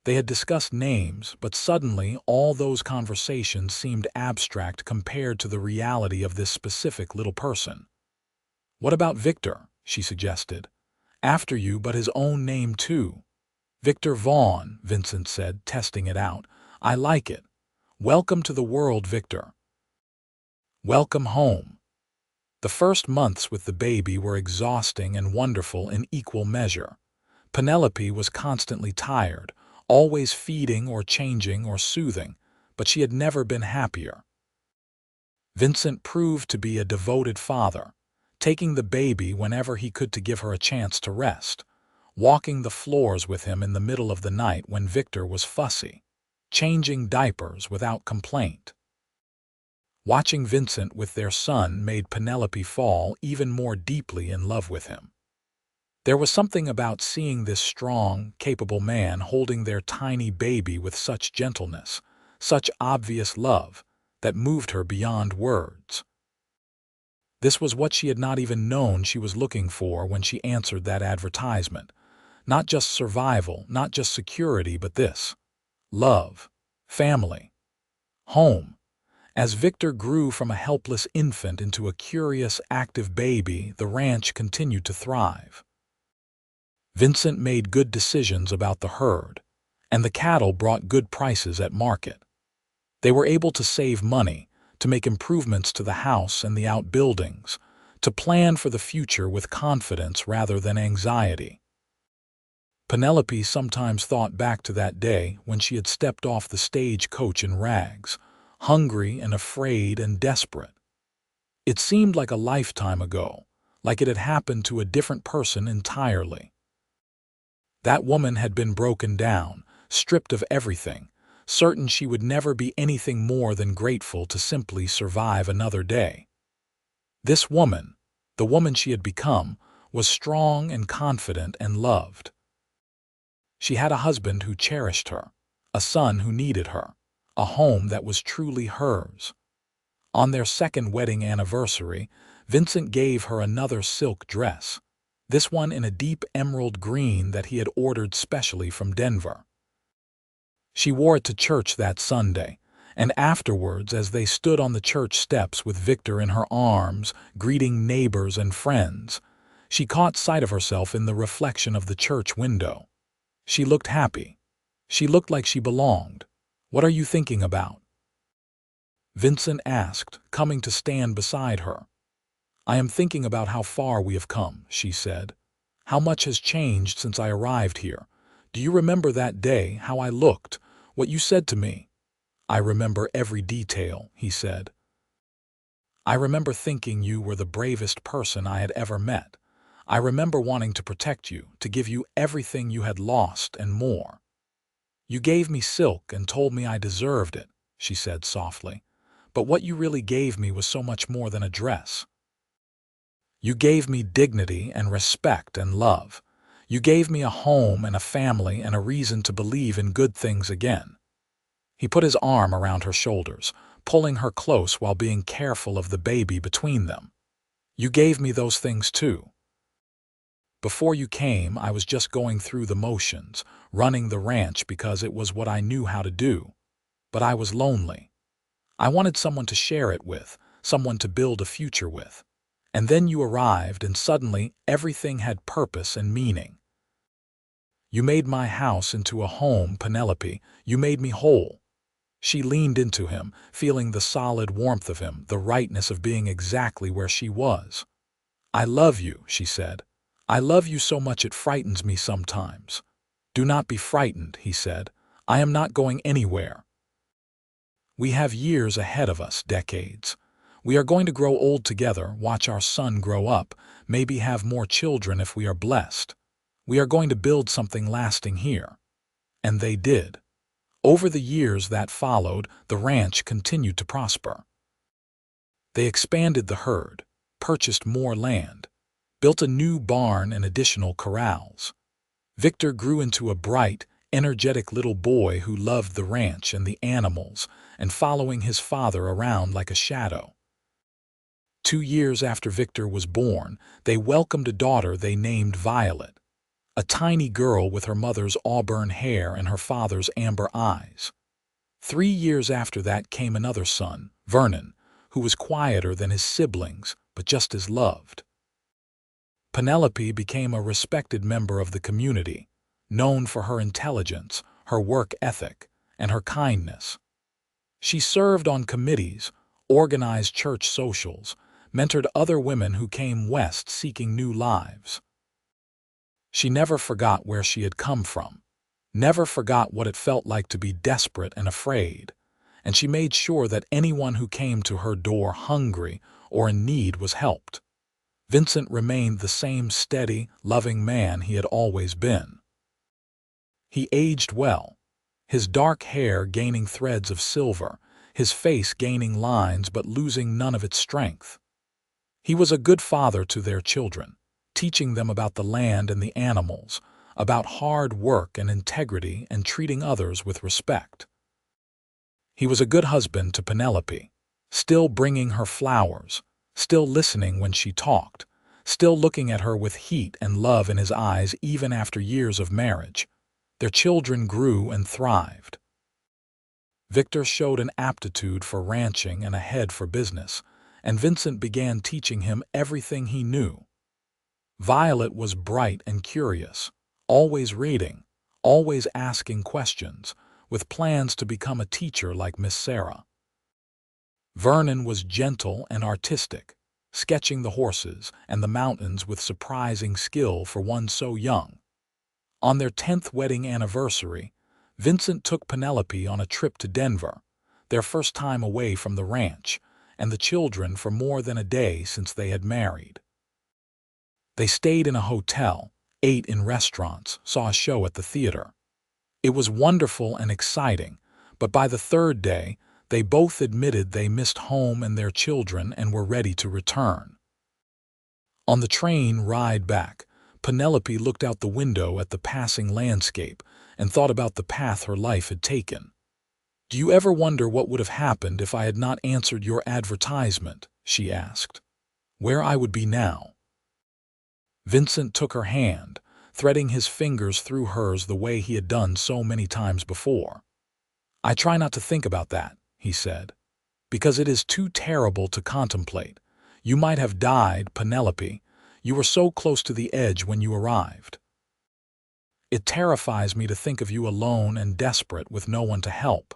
They had discussed names, but suddenly all those conversations seemed abstract compared to the reality of this specific little person. "What about Victor?" she suggested. "After you, but his own name too." "Victor Vaughn," Vincent said, testing it out. "I like it. Welcome to the world, Victor. Welcome home." The first months with the baby were exhausting and wonderful in equal measure. Penelope was constantly tired, always feeding or changing or soothing, but she had never been happier. Vincent proved to be a devoted father, taking the baby whenever he could to give her a chance to rest, walking the floors with him in the middle of the night when Victor was fussy, changing diapers without complaint. Watching Vincent with their son made Penelope fall even more deeply in love with him. There was something about seeing this strong, capable man holding their tiny baby with such gentleness, such obvious love, that moved her beyond words. This was what she had not even known she was looking for when she answered that advertisement. Not just survival, not just security, but this: love, family, home. As Victor grew from a helpless infant into a curious, active baby, the ranch continued to thrive. Vincent made good decisions about the herd, and the cattle brought good prices at market. They were able to save money, to make improvements to the house and the outbuildings, to plan for the future with confidence rather than anxiety. Penelope sometimes thought back to that day when she had stepped off the stagecoach in rags, hungry and afraid and desperate. It seemed like a lifetime ago, like it had happened to a different person entirely. That woman had been broken down, stripped of everything, certain she would never be anything more than grateful to simply survive another day. This woman, the woman she had become, was strong and confident and loved. She had a husband who cherished her, a son who needed her, a home that was truly hers. On their second wedding anniversary, Vincent gave her another silk dress, this one in a deep emerald green that he had ordered specially from Denver. She wore it to church that Sunday, and afterwards, as they stood on the church steps with Victor in her arms, greeting neighbors and friends, she caught sight of herself in the reflection of the church window. She looked happy. She looked like she belonged. "What are you thinking about?" Vincent asked, coming to stand beside her. "I am thinking about how far we have come," she said. "How much has changed since I arrived here. Do you remember that day, how I looked, what you said to me?" "I remember every detail," he said. "I remember thinking you were the bravest person I had ever met. I remember wanting to protect you, to give you everything you had lost and more. You gave me silk and told me I deserved it," she said softly. "But what you really gave me was so much more than a dress. You gave me dignity and respect and love. You gave me a home and a family and a reason to believe in good things again." He put his arm around her shoulders, pulling her close while being careful of the baby between them. "You gave me those things too. Before you came, I was just going through the motions, running the ranch because it was what I knew how to do. But I was lonely. I wanted someone to share it with, someone to build a future with. And then you arrived, and suddenly everything had purpose and meaning. You made my house into a home, Penelope. You made me whole." She leaned into him, feeling the solid warmth of him, the rightness of being exactly where she was. "I love you," she said. "I love you so much it frightens me sometimes." "Do not be frightened," he said. "I am not going anywhere. We have years ahead of us, decades. We are going to grow old together, watch our son grow up, maybe have more children if we are blessed. We are going to build something lasting here." And they did. Over the years that followed, the ranch continued to prosper. They expanded the herd, purchased more land, built a new barn and additional corrals. Victor grew into a bright, energetic little boy who loved the ranch and the animals, and following his father around like a shadow. 2 years after Victor was born, they welcomed a daughter they named Violet, a tiny girl with her mother's auburn hair and her father's amber eyes. 3 years after that came another son, Vernon, who was quieter than his siblings, but just as loved. Penelope became a respected member of the community, known for her intelligence, her work ethic, and her kindness. She served on committees, organized church socials, mentored other women who came west seeking new lives. She never forgot where she had come from, never forgot what it felt like to be desperate and afraid, and she made sure that anyone who came to her door hungry or in need was helped. Vincent remained the same steady, loving man he had always been. He aged well, his dark hair gaining threads of silver, his face gaining lines but losing none of its strength. He was a good father to their children, teaching them about the land and the animals, about hard work and integrity and treating others with respect. He was a good husband to Penelope, still bringing her flowers, still listening when she talked, still looking at her with heat and love in his eyes even after years of marriage. Their children grew and thrived. Victor showed an aptitude for ranching and a head for business, and Vincent began teaching him everything he knew. Violet was bright and curious, always reading, always asking questions, with plans to become a teacher like Miss Sarah. Vernon was gentle and artistic, sketching the horses and the mountains with surprising skill for one so young. On their 10th wedding anniversary, Vincent took Penelope on a trip to Denver, their first time away from the ranch, and the children for more than a day since they had married. They stayed in a hotel, ate in restaurants, saw a show at the theater. It was wonderful and exciting, but by the third day, they both admitted they missed home and their children and were ready to return. On the train ride back, Penelope looked out the window at the passing landscape and thought about the path her life had taken. "Do you ever wonder what would have happened if I had not answered your advertisement?" she asked. "Where I would be now?" Vincent took her hand, threading his fingers through hers the way he had done so many times before. "I try not to think about that," he said, "because it is too terrible to contemplate. You might have died, Penelope. You were so close to the edge when you arrived. It terrifies me to think of you alone and desperate with no one to help.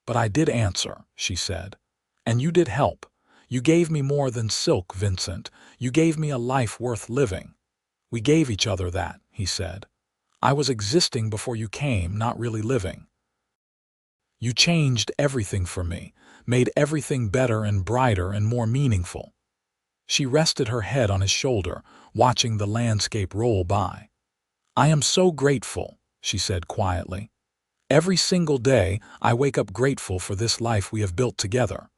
But I did answer," she said. "And you did help. You gave me more than silk, Vincent. You gave me a life worth living." "We gave each other that," he said. "I was existing before you came, not really living. You changed everything for me, made everything better and brighter and more meaningful." She rested her head on his shoulder, watching the landscape roll by. "I am so grateful," she said quietly. "Every single day I wake up grateful for this life we have built together."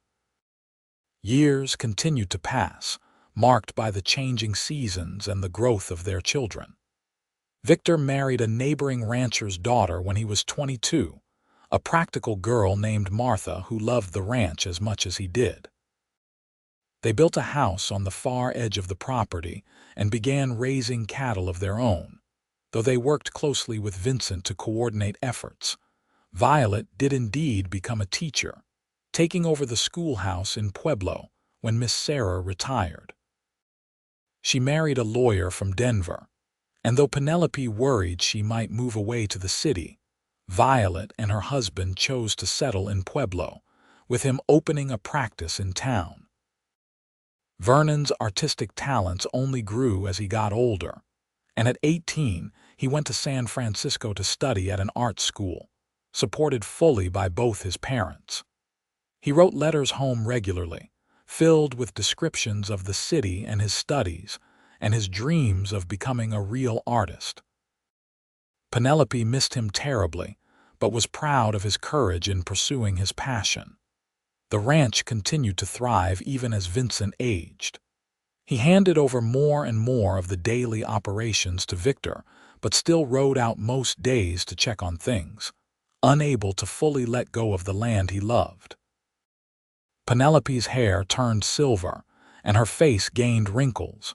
Years continued to pass, marked by the changing seasons and the growth of their children. Victor married a neighboring rancher's daughter when he was 22, a practical girl named Martha who loved the ranch as much as he did. They built a house on the far edge of the property and began raising cattle of their own, though they worked closely with Vincent to coordinate efforts. Violet did indeed become a teacher, taking over the schoolhouse in Pueblo when Miss Sarah retired. She married a lawyer from Denver, and though Penelope worried she might move away to the city, Violet and her husband chose to settle in Pueblo, with him opening a practice in town. Vernon's artistic talents only grew as he got older, and at 18 he went to San Francisco to study at an art school, supported fully by both his parents. He wrote letters home regularly, filled with descriptions of the city and his studies, and his dreams of becoming a real artist. Penelope missed him terribly, but was proud of his courage in pursuing his passion. The ranch continued to thrive even as Vincent aged. He handed over more and more of the daily operations to Victor, but still rode out most days to check on things, unable to fully let go of the land he loved. Penelope's hair turned silver, and her face gained wrinkles,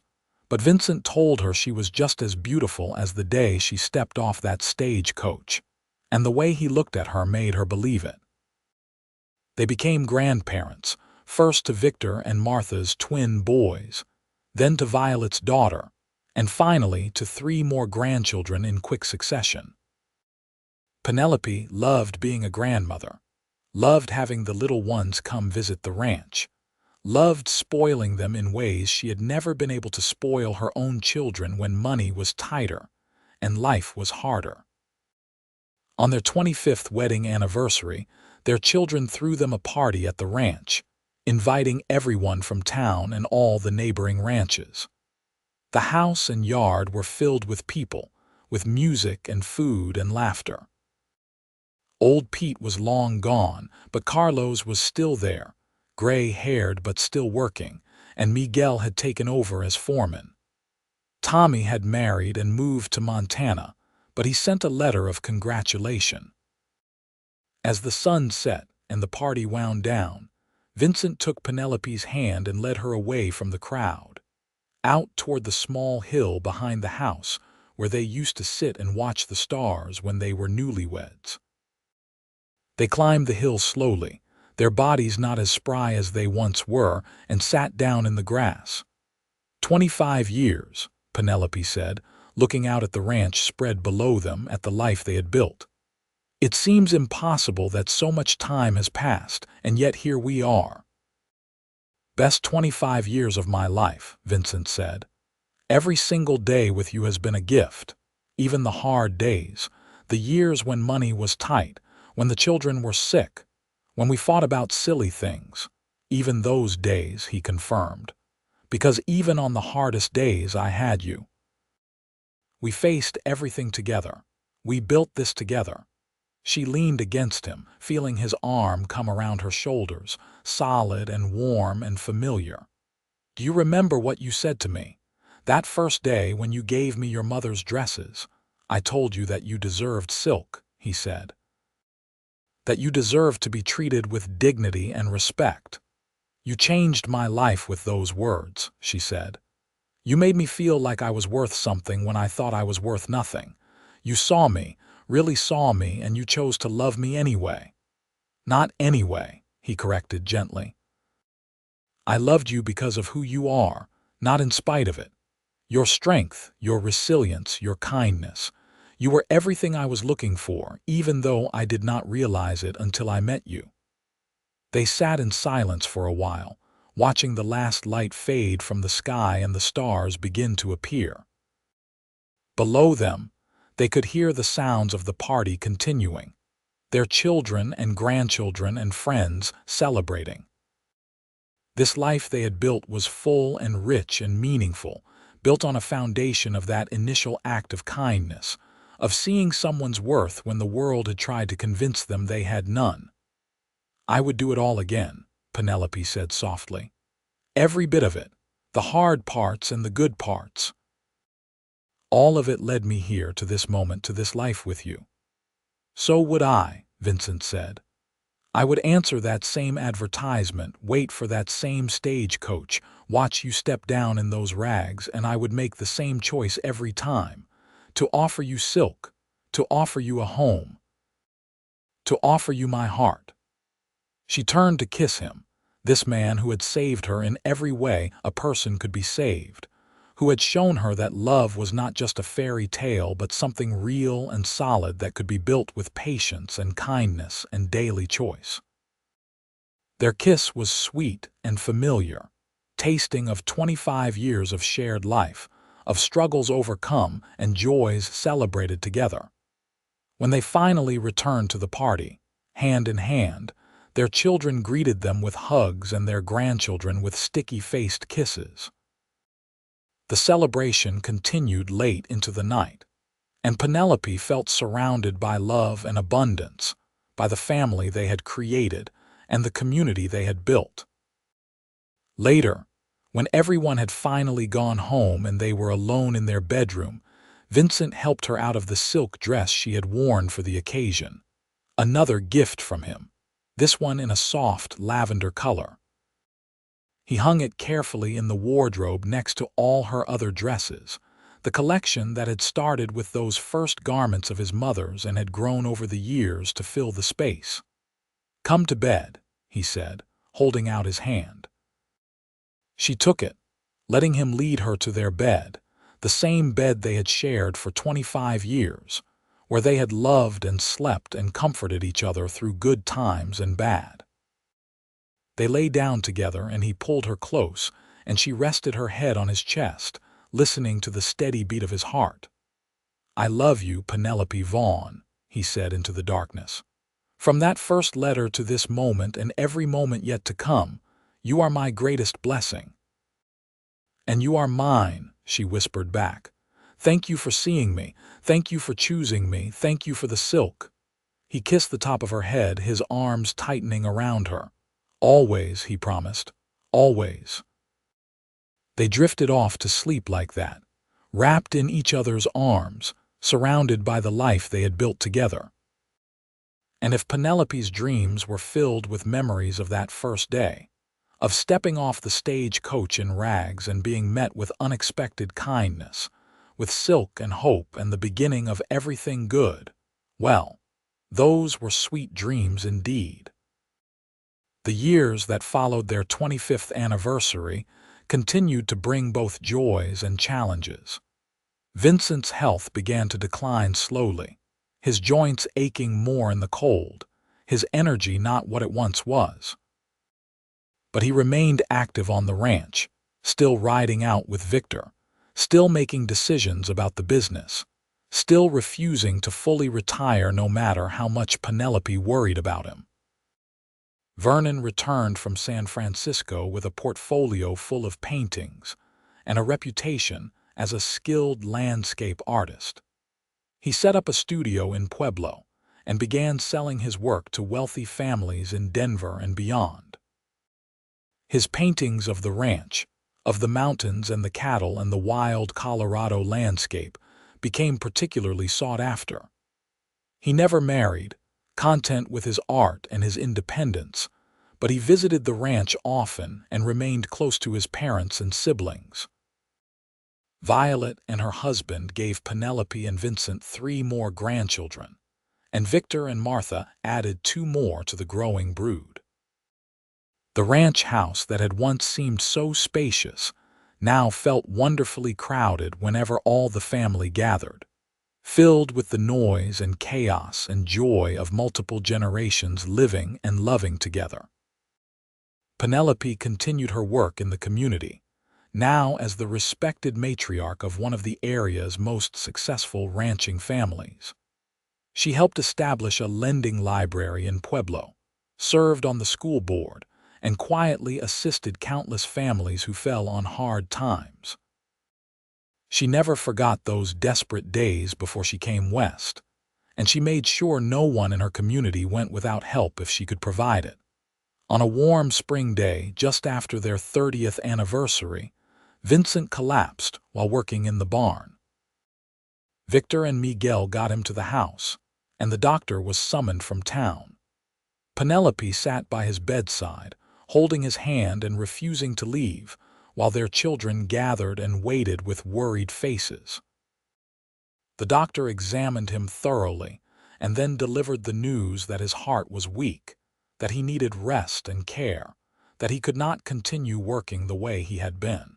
but Vincent told her she was just as beautiful as the day she stepped off that stagecoach, and the way he looked at her made her believe it. They became grandparents, first to Victor and Martha's twin boys, then to Violet's daughter, and finally to 3 more grandchildren in quick succession. Penelope loved being a grandmother, loved having the little ones come visit the ranch, loved spoiling them in ways she had never been able to spoil her own children when money was tighter and life was harder. On their 25th wedding anniversary, their children threw them a party at the ranch, inviting everyone from town and all the neighboring ranches. The house and yard were filled with people, with music and food and laughter. Old Pete was long gone, but Carlos was still there, gray-haired but still working, and Miguel had taken over as foreman. Tommy had married and moved to Montana, but he sent a letter of congratulation. As the sun set and the party wound down, Vincent took Penelope's hand and led her away from the crowd, out toward the small hill behind the house where they used to sit and watch the stars when they were newlyweds. They climbed the hill slowly, their bodies not as spry as they once were, and sat down in the grass. 25 years, Penelope said, looking out at the ranch spread below them at the life they had built. It seems impossible that so much time has passed, and yet here we are. Best 25 years of my life, Vincent said. Every single day with you has been a gift. Even the hard days, the years when money was tight, when the children were sick, when we fought about silly things. Even those days, he confirmed. Because even on the hardest days I had you. We faced everything together. We built this together. She leaned against him, feeling his arm come around her shoulders, solid and warm and familiar. Do you remember what you said to me? That first day when you gave me your mother's dresses, I told you that you deserved silk, he said. That you deserved to be treated with dignity and respect. You changed my life with those words, she said. You made me feel like I was worth something when I thought I was worth nothing. You saw me, really saw me, and you chose to love me anyway. Not anyway, he corrected gently. I loved you because of who you are, not in spite of it. Your strength, your resilience, your kindness. You were everything I was looking for, even though I did not realize it until I met you. They sat in silence for a while, watching the last light fade from the sky and the stars begin to appear. Below them, they could hear the sounds of the party continuing, their children and grandchildren and friends celebrating. This life they had built was full and rich and meaningful, built on a foundation of that initial act of kindness, of seeing someone's worth when the world had tried to convince them they had none. I would do it all again, Penelope said softly. Every bit of it, the hard parts and the good parts. All of it led me here to this moment, to this life with you. So would I, Vincent said. I would answer that same advertisement, wait for that same stagecoach, watch you step down in those rags, and I would make the same choice every time. To offer you silk, to offer you a home, to offer you my heart. She turned to kiss him, this man who had saved her in every way a person could be saved, who had shown her that love was not just a fairy tale but something real and solid that could be built with patience and kindness and daily choice. Their kiss was sweet and familiar, tasting of 25 years of shared life, of struggles overcome and joys celebrated together. When they finally returned to the party, hand in hand, their children greeted them with hugs and their grandchildren with sticky-faced kisses. The celebration continued late into the night, and Penelope felt surrounded by love and abundance, by the family they had created and the community they had built. Later, when everyone had finally gone home and they were alone in their bedroom, Vincent helped her out of the silk dress she had worn for the occasion. Another gift from him, this one in a soft lavender color. He hung it carefully in the wardrobe next to all her other dresses, the collection that had started with those first garments of his mother's and had grown over the years to fill the space. "Come to bed," he said, holding out his hand. She took it, letting him lead her to their bed, the same bed they had shared for 25 years, where they had loved and slept and comforted each other through good times and bad. They lay down together and he pulled her close, and she rested her head on his chest, listening to the steady beat of his heart. "I love you, Penelope Vaughn," he said into the darkness. "From that first letter to this moment and every moment yet to come, you are my greatest blessing." "And you are mine," she whispered back. "Thank you for seeing me. Thank you for choosing me. Thank you for the silk." He kissed the top of her head, his arms tightening around her. "Always," he promised. "Always." They drifted off to sleep like that, wrapped in each other's arms, surrounded by the life they had built together. And if Penelope's dreams were filled with memories of that first day, of stepping off the stagecoach in rags and being met with unexpected kindness, with silk and hope and the beginning of everything good, well, those were sweet dreams indeed. The years that followed their 25th anniversary continued to bring both joys and challenges. Vincent's health began to decline slowly, his joints aching more in the cold, his energy not what it once was. But he remained active on the ranch, still riding out with Victor, still making decisions about the business, still refusing to fully retire no matter how much Penelope worried about him. Vernon returned from San Francisco with a portfolio full of paintings and a reputation as a skilled landscape artist. He set up a studio in Pueblo and began selling his work to wealthy families in Denver and beyond. His paintings of the ranch, of the mountains and the cattle and the wild Colorado landscape became particularly sought after. He never married, content with his art and his independence, but he visited the ranch often and remained close to his parents and siblings. Violet and her husband gave Penelope and Vincent 3 more grandchildren, and Victor and Martha added 2 more to the growing brood. The ranch house that had once seemed so spacious now felt wonderfully crowded whenever all the family gathered, filled with the noise and chaos and joy of multiple generations living and loving together. Penelope continued her work in the community, now as the respected matriarch of one of the area's most successful ranching families. She helped establish a lending library in Pueblo, served on the school board, and quietly assisted countless families who fell on hard times. She never forgot those desperate days before she came west, and she made sure no one in her community went without help if she could provide it. On a warm spring day just after their 30th anniversary, Vincent collapsed while working in the barn. Victor and Miguel got him to the house, and the doctor was summoned from town. Penelope sat by his bedside, holding his hand and refusing to leave, while their children gathered and waited with worried faces. The doctor examined him thoroughly and then delivered the news that his heart was weak, that he needed rest and care, that he could not continue working the way he had been.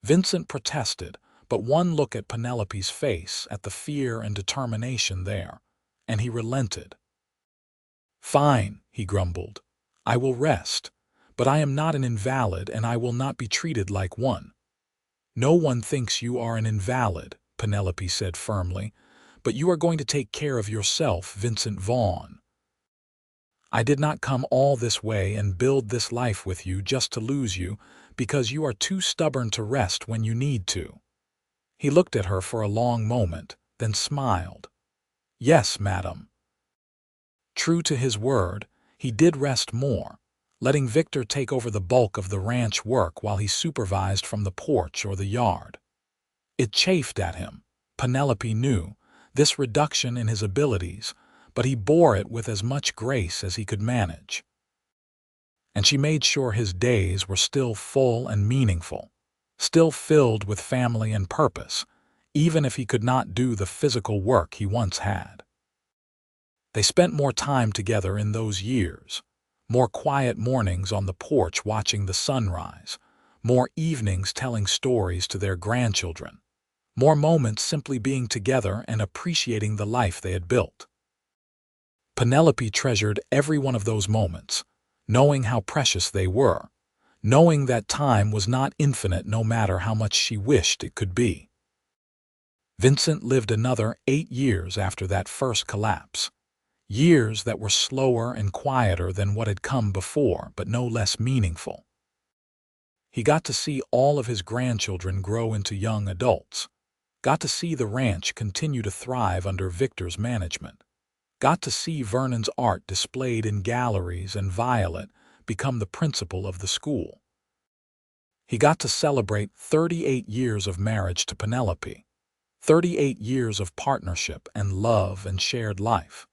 Vincent protested, but one look at Penelope's face, at the fear and determination there, and he relented. "Fine," he grumbled. "I will rest, but I am not an invalid and I will not be treated like one." "No one thinks you are an invalid," Penelope said firmly, "but you are going to take care of yourself, Vincent Vaughn. I did not come all this way and build this life with you just to lose you because you are too stubborn to rest when you need to." He looked at her for a long moment, then smiled. "Yes, madam." True to his word, he did rest more, letting Victor take over the bulk of the ranch work while he supervised from the porch or the yard. It chafed at him, Penelope knew, this reduction in his abilities, but he bore it with as much grace as he could manage. And she made sure his days were still full and meaningful, still filled with family and purpose, even if he could not do the physical work he once had. They spent more time together in those years, more quiet mornings on the porch watching the sunrise, more evenings telling stories to their grandchildren, more moments simply being together and appreciating the life they had built. Penelope treasured every one of those moments, knowing how precious they were, knowing that time was not infinite no matter how much she wished it could be. Vincent lived another 8 years after that first collapse, years that were slower and quieter than what had come before, but no less meaningful. He got to see all of his grandchildren grow into young adults, got to see the ranch continue to thrive under Victor's management, got to see Vernon's art displayed in galleries and Violet become the principal of the school. He got to celebrate 38 years of marriage to Penelope, 38 years of partnership and love and shared life.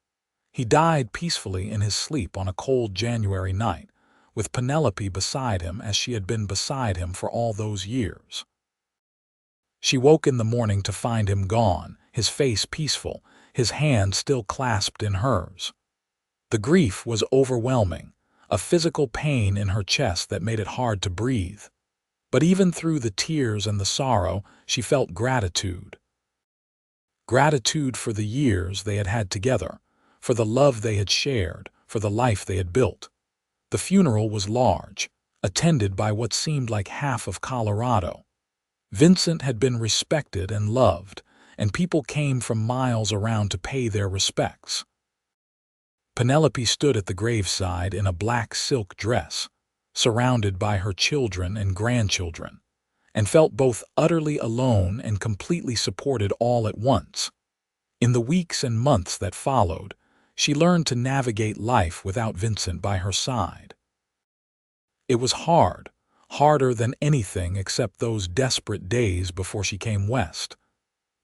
He died peacefully in his sleep on a cold January night, with Penelope beside him as she had been beside him for all those years. She woke in the morning to find him gone, his face peaceful, his hand still clasped in hers. The grief was overwhelming, a physical pain in her chest that made it hard to breathe. But even through the tears and the sorrow, she felt gratitude. Gratitude for the years they had had together, for the love they had shared, for the life they had built. The funeral was large, attended by what seemed like half of Colorado. Vincent had been respected and loved, and people came from miles around to pay their respects. Penelope stood at the graveside in a black silk dress, surrounded by her children and grandchildren, and felt both utterly alone and completely supported all at once. In the weeks and months that followed, she learned to navigate life without Vincent by her side. It was hard, harder than anything except those desperate days before she came west.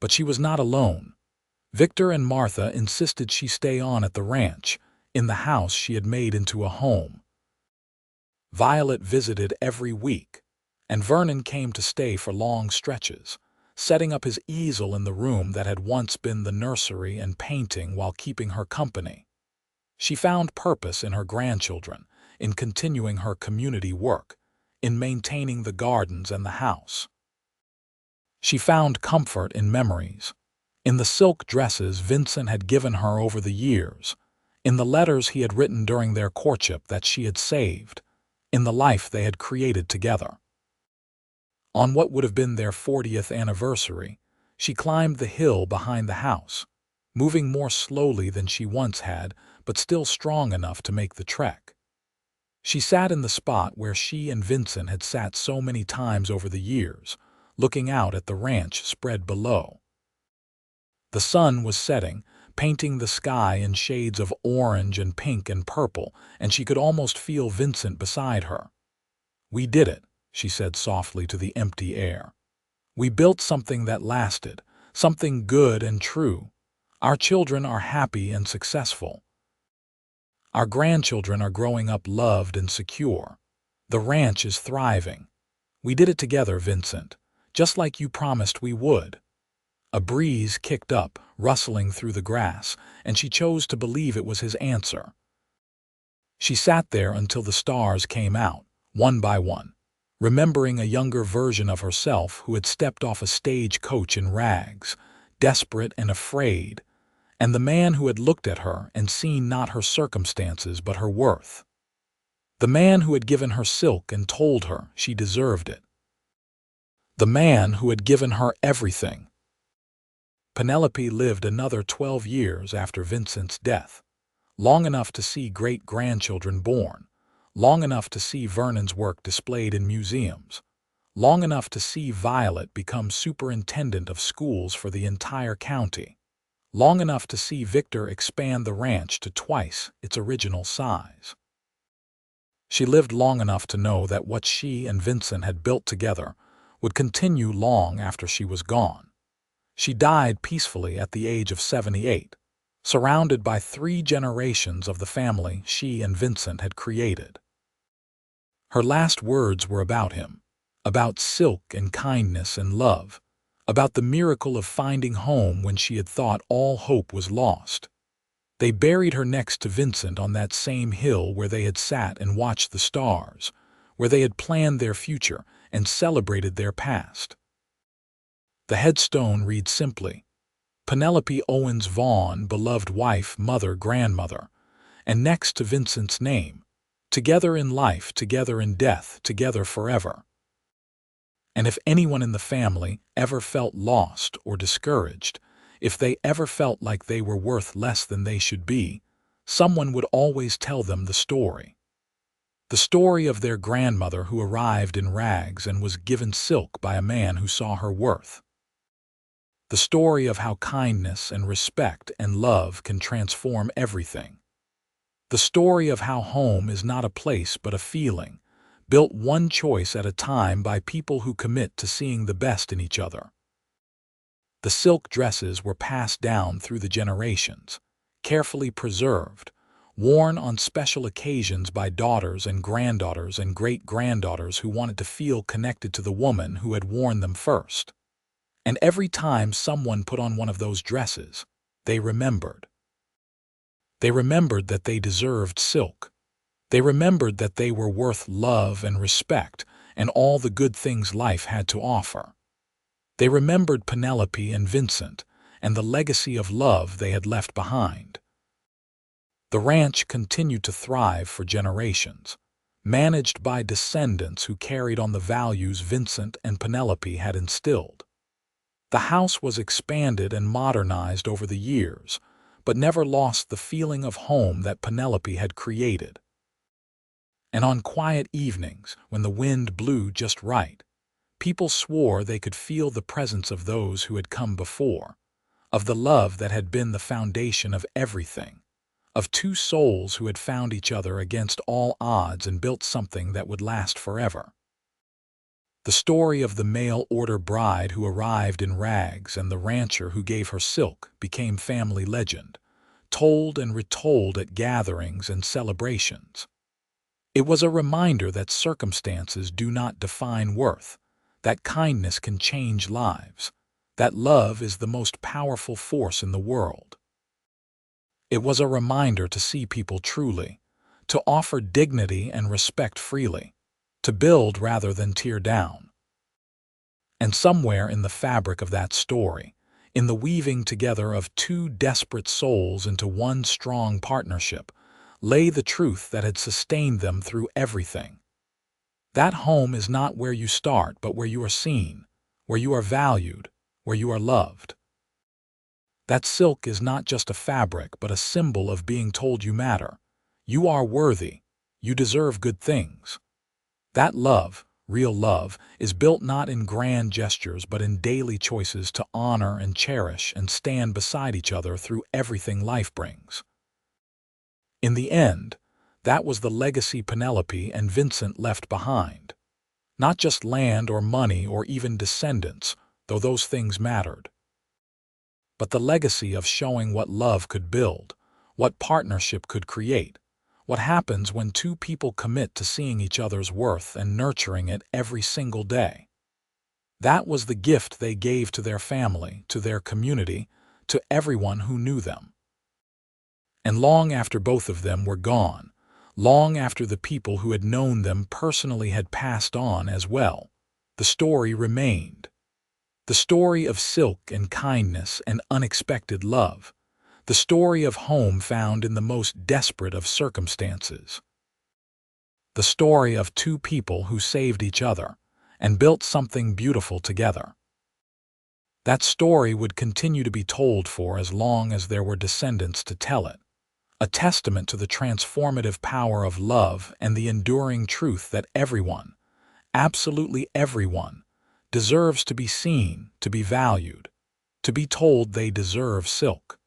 But she was not alone. Victor and Martha insisted she stay on at the ranch, in the house she had made into a home. Violet visited every week, and Vernon came to stay for long stretches, setting up his easel in the room that had once been the nursery and painting while keeping her company. She found purpose in her grandchildren, in continuing her community work, in maintaining the gardens and the house. She found comfort in memories, in the silk dresses Vincent had given her over the years, in the letters he had written during their courtship that she had saved, in the life they had created together. On what would have been their 40th anniversary, she climbed the hill behind the house, moving more slowly than she once had, but still strong enough to make the trek. She sat in the spot where she and Vincent had sat so many times over the years, looking out at the ranch spread below. The sun was setting, painting the sky in shades of orange and pink and purple, and she could almost feel Vincent beside her. "We did it," she said softly to the empty air. "We built something that lasted, something good and true. Our children are happy and successful. Our grandchildren are growing up loved and secure. The ranch is thriving. We did it together, Vincent, just like you promised we would." A breeze kicked up, rustling through the grass, and she chose to believe it was his answer. She sat there until the stars came out, one by one, remembering a younger version of herself who had stepped off a stagecoach in rags, desperate and afraid, and the man who had looked at her and seen not her circumstances but her worth. The man who had given her silk and told her she deserved it. The man who had given her everything. Penelope lived another 12 years after Vincent's death, long enough to see great-grandchildren born, long enough to see Vernon's work displayed in museums, long enough to see Violet become superintendent of schools for the entire county, long enough to see Victor expand the ranch to twice its original size. She lived long enough to know that what she and Vincent had built together would continue long after she was gone. She died peacefully at the age of 78, surrounded by 3 generations of the family she and Vincent had created. Her last words were about him, about silk and kindness and love, about the miracle of finding home when she had thought all hope was lost. They buried her next to Vincent on that same hill where they had sat and watched the stars, where they had planned their future and celebrated their past. The headstone reads simply, "Penelope Owens Vaughn, beloved wife, mother, grandmother," and next to Vincent's name, "Together in life, together in death, together forever." And if anyone in the family ever felt lost or discouraged, if they ever felt like they were worth less than they should be, someone would always tell them the story. The story of their grandmother who arrived in rags and was given silk by a man who saw her worth. The story of how kindness and respect and love can transform everything. The story of how home is not a place but a feeling, built one choice at a time by people who commit to seeing the best in each other. The silk dresses were passed down through the generations, carefully preserved, worn on special occasions by daughters and great-granddaughters who wanted to feel connected to the woman who had worn them first. And every time someone put on one of those dresses, they remembered. They remembered that they deserved silk. They remembered that they were worth love and respect and all the good things life had to offer. They remembered Penelope and Vincent and the legacy of love they had left behind. The ranch continued to thrive for generations, managed by descendants who carried on the values Vincent and Penelope had instilled. The house was expanded and modernized over the years, but never lost the feeling of home that Penelope had created. And on quiet evenings, when the wind blew just right, people swore they could feel the presence of those who had come before, of the love that had been the foundation of everything, of two souls who had found each other against all odds and built something that would last forever. The story of the mail-order bride who arrived in rags and the rancher who gave her silk became family legend, told and retold at gatherings and celebrations. It was a reminder that circumstances do not define worth, that kindness can change lives, that love is the most powerful force in the world. It was a reminder to see people truly, to offer dignity and respect freely, to build rather than tear down. And somewhere in the fabric of that story, in the weaving together of two desperate souls into one strong partnership, lay the truth that had sustained them through everything. That home is not where you start, but where you are seen, where you are valued, where you are loved. That silk is not just a fabric, but a symbol of being told you matter. You are worthy. You deserve good things. That love, real love, is built not in grand gestures, but in daily choices to honor and cherish and stand beside each other through everything life brings. In the end, that was the legacy Penelope and Vincent left behind. Not just land or money or even descendants, though those things mattered, but the legacy of showing what love could build, what partnership could create, what happens when two people commit to seeing each other's worth and nurturing it every single day. That was the gift they gave to their family, to their community, to everyone who knew them. And long after both of them were gone, long after the people who had known them personally had passed on as well, the story remained. The story of silk and kindness and unexpected love. The story of home found in the most desperate of circumstances. The story of two people who saved each other and built something beautiful together. That story would continue to be told for as long as there were descendants to tell it, a testament to the transformative power of love and the enduring truth that everyone, absolutely everyone, deserves to be seen, to be valued, to be told they deserve silk.